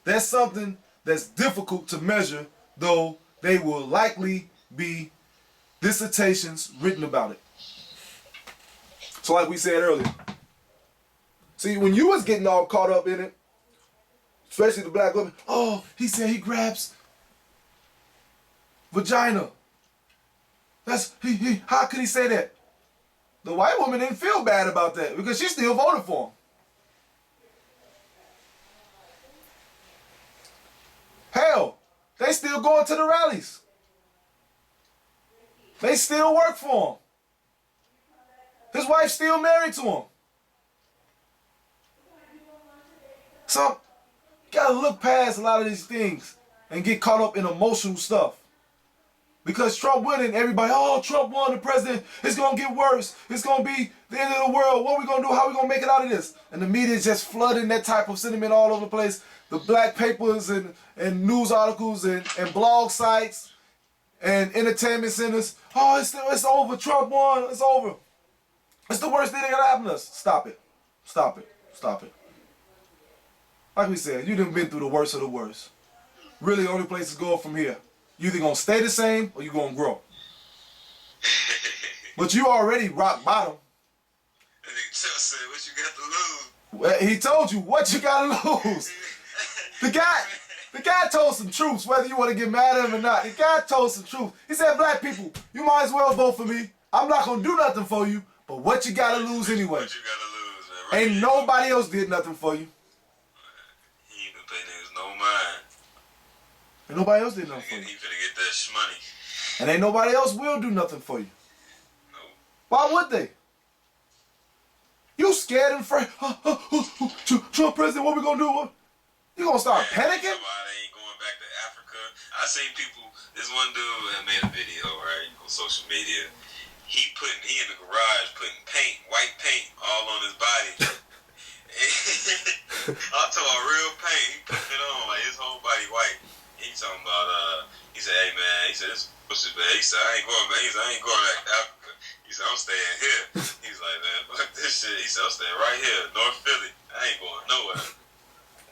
Speaker 1: That's something that's difficult to measure, though they will likely be dissertations written about it. So like we said earlier, see, when you was getting all caught up in it, especially the black women, oh, he said he grabs vagina. That's, how could he say that? The white woman didn't feel bad about that because she still voted for him. Hell, they still going to the rallies. They still work for him. His wife's still married to him. So, you gotta look past a lot of these things and get caught up in emotional stuff. Because Trump winning, everybody, oh, Trump won the president, it's gonna get worse. It's gonna be the end of the world. What are we gonna do? How are we gonna make it out of this? And the media is just flooding that type of sentiment all over the place. The black papers and news articles and blog sites and entertainment centers, oh, it's over. Trump won, it's over. It's the worst thing that could happen to us. Stop it. Stop it. Stop it. Like we said, you done been through the worst of the worst. Really, the only place to go from here. You either gonna stay the same or you gonna grow. But you already rock bottom.
Speaker 2: And he just said, what you got to lose?
Speaker 1: Well, he told you what you gotta lose. The guy told some truths, whether you want to get mad at him or not. The guy told some truth. He said, black people, you might as well vote for me. I'm not gonna do nothing for you, but what you gotta lose anyway.
Speaker 2: What you gotta lose, man. Right.
Speaker 1: Ain't nobody else did nothing for you.
Speaker 2: He ain't gonna pay niggas no mind.
Speaker 1: Ain't nobody else did nothing for you.
Speaker 2: He finna get that shmoney.
Speaker 1: And ain't nobody else will do nothing for you.
Speaker 2: No.
Speaker 1: Why would they? You scared and afraid. Trump president, what we gonna do? You gonna start panicking?
Speaker 2: Somebody ain't going back to Africa. I seen people, this one dude had made a video, right, on social media. He in the garage putting paint, white paint, all on his body. I'm talking about real paint. He putting it on, like his whole body white. He talking about, he said, hey man, he said, this bullshit, man. He said, I ain't going back. He said, I ain't going back to Africa. He said, I'm staying here. He's like, man, fuck this shit. He said, I'm staying right here, North Philly. I ain't going nowhere.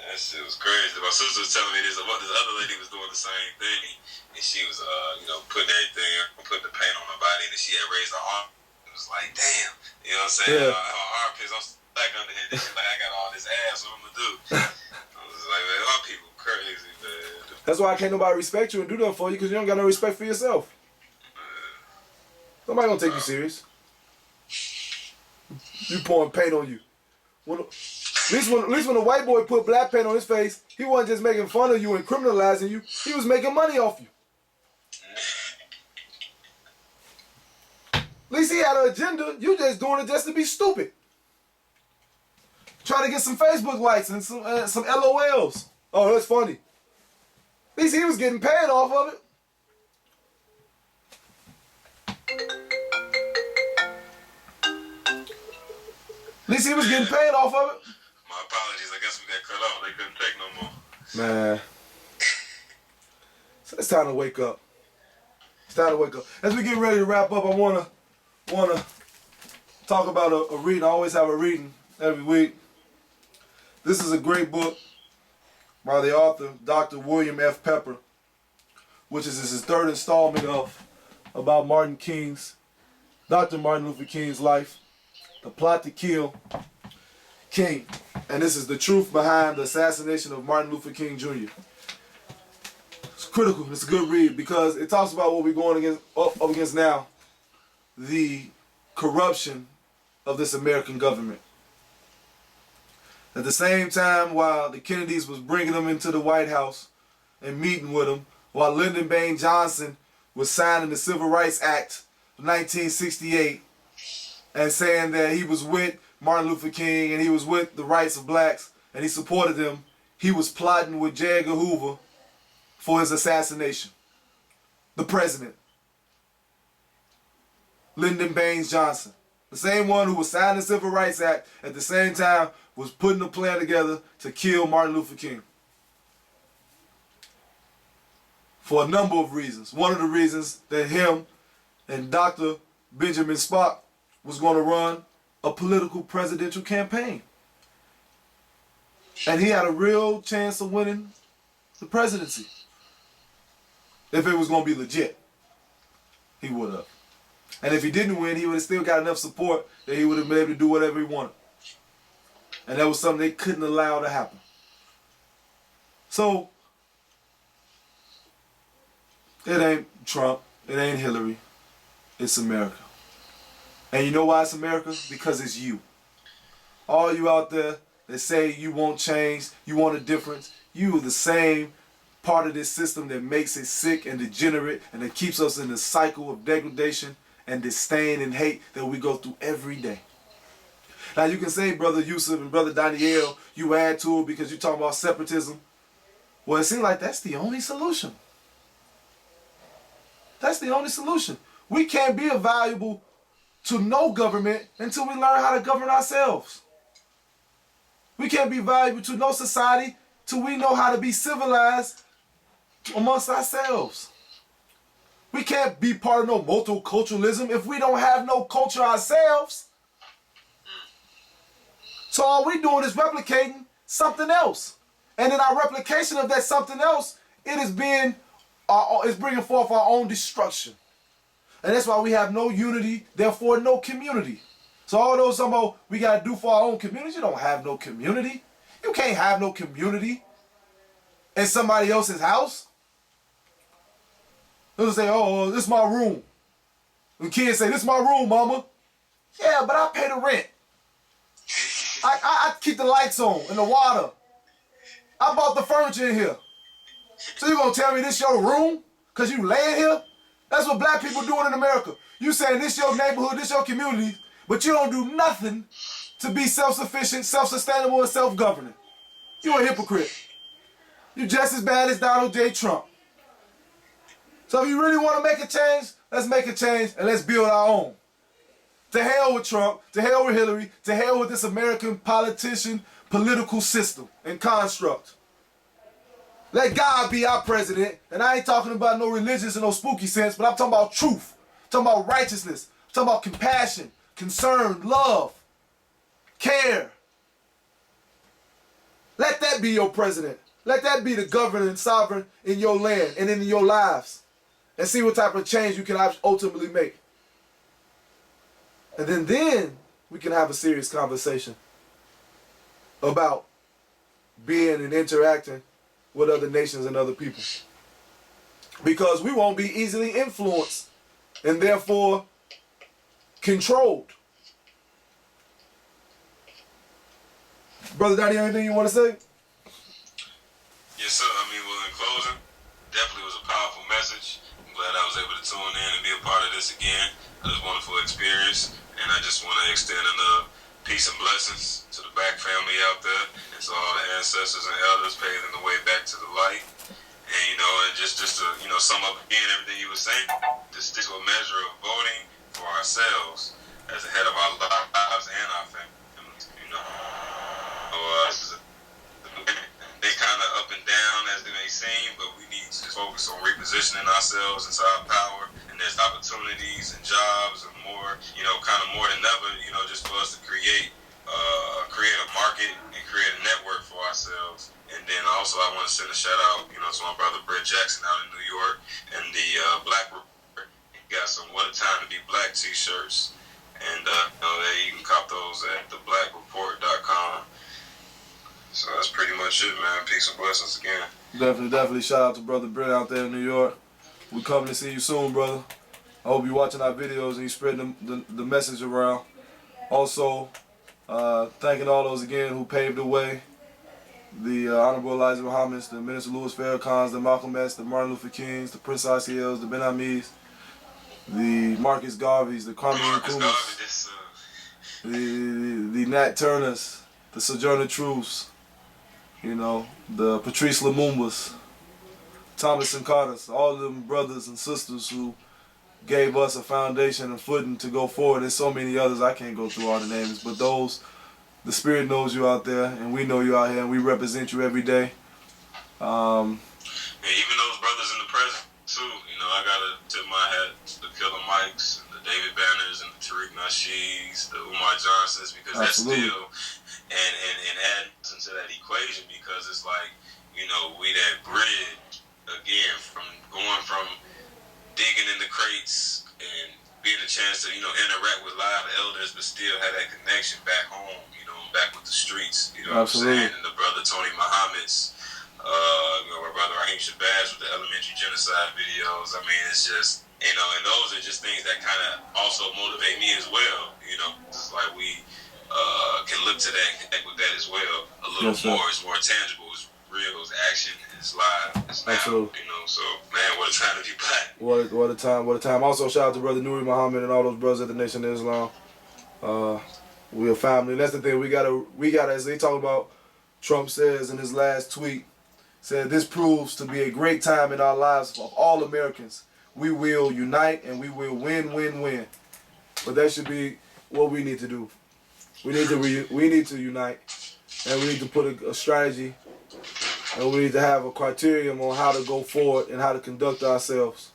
Speaker 2: That shit was crazy. My sister was telling me this about this other lady was doing the same thing, and she was, putting everything, putting the paint on her body, and she had raised her arm. It was like, damn, you know what I'm saying? Yeah. Her armpits, I'm back under here. This shit, like I got all this ass. What I'm gonna do? I was like, man, our people crazy, man.
Speaker 1: That's why can't nobody respect you and do nothing for you because you don't got no respect for yourself. Nobody gonna take you serious. You pouring paint on you. At least when a white boy put black paint on his face, he wasn't just making fun of you and criminalizing you. He was making money off you. At least he had an agenda. You just doing it just to be stupid. Trying to get some Facebook likes and some LOLs. Oh, that's funny. At least he was getting paid off of it. At least he was getting paid off of it.
Speaker 2: My apologies. I guess we got cut off. They couldn't take no more.
Speaker 1: Man. So it's time to wake up. It's time to wake up. As we get ready to wrap up, I wanna talk about a reading. I always have a reading every week. This is a great book by the author, Dr. William F. Pepper, which is his third installment about Dr. Martin Luther King's life, The Plot to Kill King. And this is the truth behind the assassination of Martin Luther King Jr. It's critical. It's a good read because it talks about what we're going up against now, the corruption of this American government. At the same time, while the Kennedys was bringing them into the White House and meeting with them, while Lyndon Baines Johnson was signing the Civil Rights Act of 1968 and saying that he was with Martin Luther King and he was with the rights of blacks and he supported them, he was plotting with J. Edgar Hoover for his assassination. The president, Lyndon Baines Johnson, the same one who was signing the Civil Rights Act, at the same time was putting a plan together to kill Martin Luther King. For a number of reasons. One of the reasons that him and Dr. Benjamin Spock was going to run a political presidential campaign. And he had a real chance of winning the presidency. If it was going to be legit, he would have. And if he didn't win, he would have still got enough support that he would have been able to do whatever he wanted. And that was something they couldn't allow to happen. So, it ain't Trump, it ain't Hillary, it's America. And you know why it's America? Because it's you. All you out there that say you won't change, you want a difference, you are the same part of this system that makes it sick and degenerate and that keeps us in the cycle of degradation and disdain and hate that we go through every day. Now you can say, Brother Yusuf and Brother Daniel, you add to it because you're talking about separatism. Well, it seems like that's the only solution. That's the only solution. We can't be valuable to no government until we learn how to govern ourselves. We can't be valuable to no society till we know how to be civilized amongst ourselves. We can't be part of no multiculturalism if we don't have no culture ourselves. So all we doing is replicating something else. And in our replication of that something else, it's bringing forth our own destruction. And that's why we have no unity, therefore no community. So all those somehow we got to do for our own community, you don't have no community. You can't have no community in somebody else's house. They'll say, oh, this is my room. The kids say, this is my room, mama. Yeah, but I pay the rent. I keep the lights on and the water. I bought the furniture in here. So you gonna tell me this your room? Cause you laying here? That's what black people doing in America. You saying this your neighborhood, this your community, but you don't do nothing to be self-sufficient, self-sustainable, and self-governing. You a hypocrite. You just as bad as Donald J. Trump. So if you really want to make a change, let's make a change and let's build our own. To hell with Trump, to hell with Hillary, to hell with this American politician, political system and construct. Let God be our president, and I ain't talking about no religious and no spooky sense, but I'm talking about truth. I'm talking about righteousness. I'm talking about compassion, concern, love, care. Let that be your president. Let that be the governing sovereign in your land and in your lives. And see what type of change you can ultimately make. And then we can have a serious conversation about being and interacting with other nations and other people. Because we won't be easily influenced and therefore controlled. Brother Daddy, anything you want to say?
Speaker 2: Yes, sir. I mean, well, in closing, definitely was a powerful message. I'm glad I was able to tune in and be a part of this again. It was a wonderful experience. And I just want to extend peace and blessings to the Back family out there, and to all the ancestors and elders paving the way back to the light. And and just to sum up again everything you were saying, this is a measure of voting for ourselves as the head of our lives and our families. They kind of up and down as they may seem, but we need to focus on repositioning ourselves into our power. And there's opportunities and jobs and more, kind of more than ever, just for us to create a market and create a network for ourselves. And then also I want to send a shout out, to my brother Brett Jackson out in New York and the Black Report. He got some What a Time to Be Black t-shirts. And you can cop those at theblackreport.com. So that's pretty much it, man. Peace and blessings again.
Speaker 1: Definitely. Shout out to Brother Brett out there in New York. We coming to see you soon, brother. I hope you're watching our videos and you spreading the message around. Also, thanking all those again who paved the way. The Honorable Elijah Muhammad, the Minister Louis Farrakhan's, the Malcolm X, the Martin Luther Kings, the Prince ICLs, the Ben Amis, the Marcus Garveys, the Kwame Nkrumahs, the Nat Turners, the Sojourner Truths, the Patrice Lumumbas, Thomas and Carter's, all of them brothers and sisters who gave us a foundation and footing to go forward. There's so many others, I can't go through all the names, but those, the Spirit knows you out there, and we know you out here, and we represent you every day.
Speaker 2: And even those brothers in the present, too. I got to tip my hat to the Killer Mikes, and the David Banners and the Tariq Nasheeds, the Umar Johnsons, because that's still, and add to that equation, because it's like, we that bridge, again, from going from digging in the crates and being a chance to, interact with live elders, but still have that connection back home, back with the streets, what I'm saying? And the brother Tony Muhammad's, my brother Raheem Shabazz with the elementary genocide videos. I mean, it's just, and those are just things that kind of also motivate me as well, It's like we can look to that, connect with that as well a little more. It's more tangible, it's real, it's action, it's live, it's now, so, man, what a time to be black.
Speaker 1: What a time. Also, shout out to Brother Nuri Muhammad and all those brothers at the Nation of Islam. We're a family, and that's the thing. We gotta, as they talk about, Trump says in his last tweet, said, this proves to be a great time in our lives of all Americans. We will unite and we will win, win, win. But that should be what we need to do. We need to unite, and we need to put a strategy, and we need to have a criterion on how to go forward and how to conduct ourselves.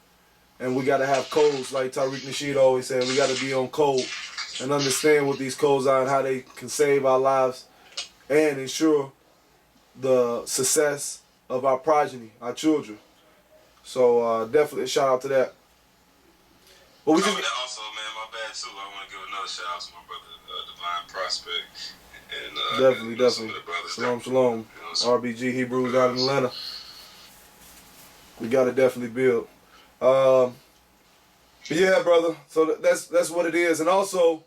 Speaker 1: And we got to have codes, like Tariq Nasheed always said. We got to be on code and understand what these codes are and how they can save our lives and ensure the success of our progeny, our children. So definitely a shout out to that. But we just
Speaker 2: also, man, my bad too. I want to give another shout out to my brother Divine Prospect, and
Speaker 1: definitely. Shalom. RBG Hebrews out in Atlanta. We gotta definitely build. But yeah, brother. So that's what it is. And also,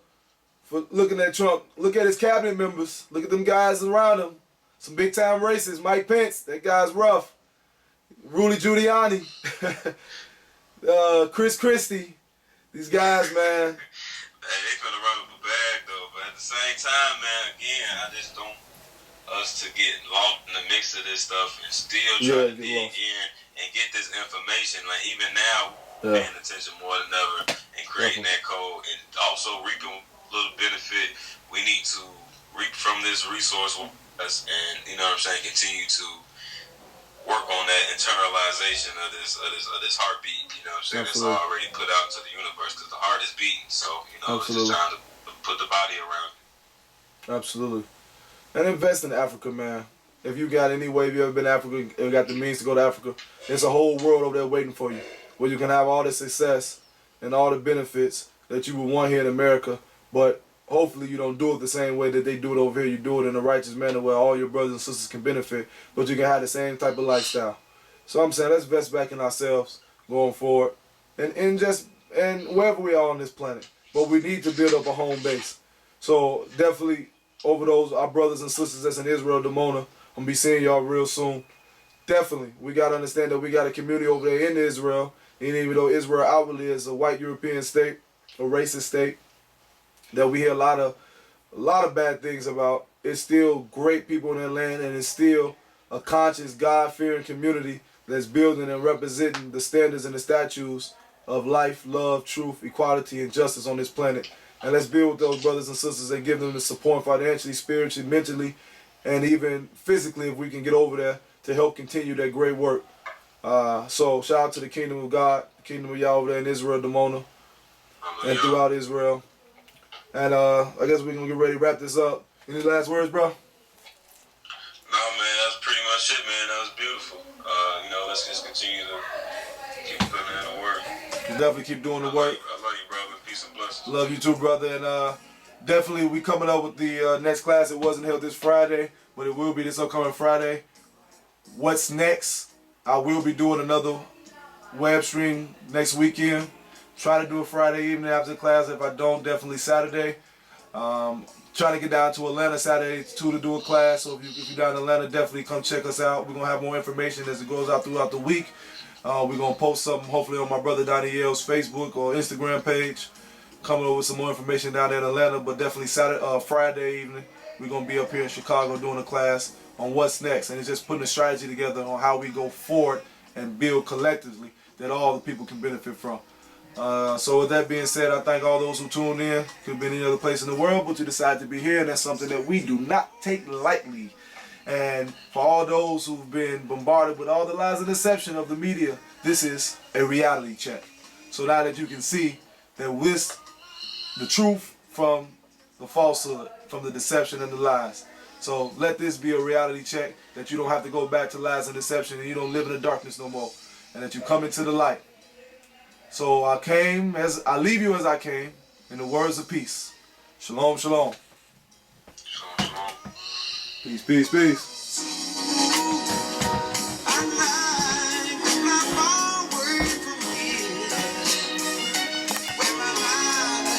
Speaker 1: for looking at Trump, look at his cabinet members. Look at them guys around him. Some big time racists. Mike Pence, that guy's rough. Rudy Giuliani, Chris Christie. These guys, man.
Speaker 2: Hey, they finna run up a bag though, but at the same time, man, again, I just don't us to get lost in the mix of this stuff and still try to dig in and get this information. Like even now, paying attention more than ever and creating that code, and also reaping a little benefit. We need to reap from this resource, and continue to work on that internalization of this heartbeat. It's already put out into the universe because the heart is beating. So it's just trying to put the body around it.
Speaker 1: Absolutely. And invest in Africa, man. If you got any way, if you ever been to Africa and got the means to go to Africa, there's a whole world over there waiting for you, where you can have all the success and all the benefits that you would want here in America. But hopefully you don't do it the same way that they do it over here. You do it in a righteous manner where all your brothers and sisters can benefit, but you can have the same type of lifestyle. So I'm saying let's invest back in ourselves going forward, and wherever we are on this planet. But we need to build up a home base. So definitely over those our brothers and sisters that's in Israel, Dimona, I'm gonna be seeing y'all real soon. Definitely, we gotta understand that we got a community over there in Israel, and even though Israel outwardly is a white European state, a racist state, that we hear a lot of bad things about, it's still great people in that land, and it's still a conscious, God-fearing community that's building and representing the standards and the statutes of life, love, truth, equality, and justice on this planet. And let's build with those brothers and sisters and give them the support financially, spiritually, mentally, and even physically if we can get over there to help continue that great work. So shout out to the Kingdom of God, the Kingdom of Yah over there in Israel, Dimona, and throughout Israel. And I guess we're going to get ready to wrap this up. Any last words, bro?
Speaker 2: No, man, that's pretty much it, man. That was beautiful. Let's just continue to keep putting in the work.
Speaker 1: Definitely keep doing the work.
Speaker 2: I love you, brother. Peace and blessings.
Speaker 1: Love you too, brother. And definitely we coming up with the next class. It wasn't held this Friday, but it will be this upcoming Friday. What's next? I will be doing another web stream next weekend. Try to do it Friday evening after the class. If I don't, definitely Saturday. Trying to get down to Atlanta Saturday too to do a class. So if you're down in Atlanta, definitely come check us out. We're going to have more information as it goes out throughout the week. We're going to post something hopefully on my brother Daniel's Facebook or Instagram page. Coming over with some more information down there in Atlanta. But definitely Friday evening, we're going to be up here in Chicago doing a class on what's next. And it's just putting a strategy together on how we go forward and build collectively that all the people can benefit from. So with that being said, I thank all those who tuned in. Could have been any other place in the world, but you decided to be here, and that's something that we do not take lightly. And for all those who've been bombarded with all the lies and deception of the media, this is a reality check. So now that you can see that whisk the truth from the falsehood, from the deception and the lies. So let this be a reality check, that you don't have to go back to lies and deception, and you don't live in the darkness no more, and that you come into the light. So I leave you as I came, in the words of peace. Shalom, shalom.
Speaker 2: Shalom, shalom.
Speaker 1: Peace, peace, peace.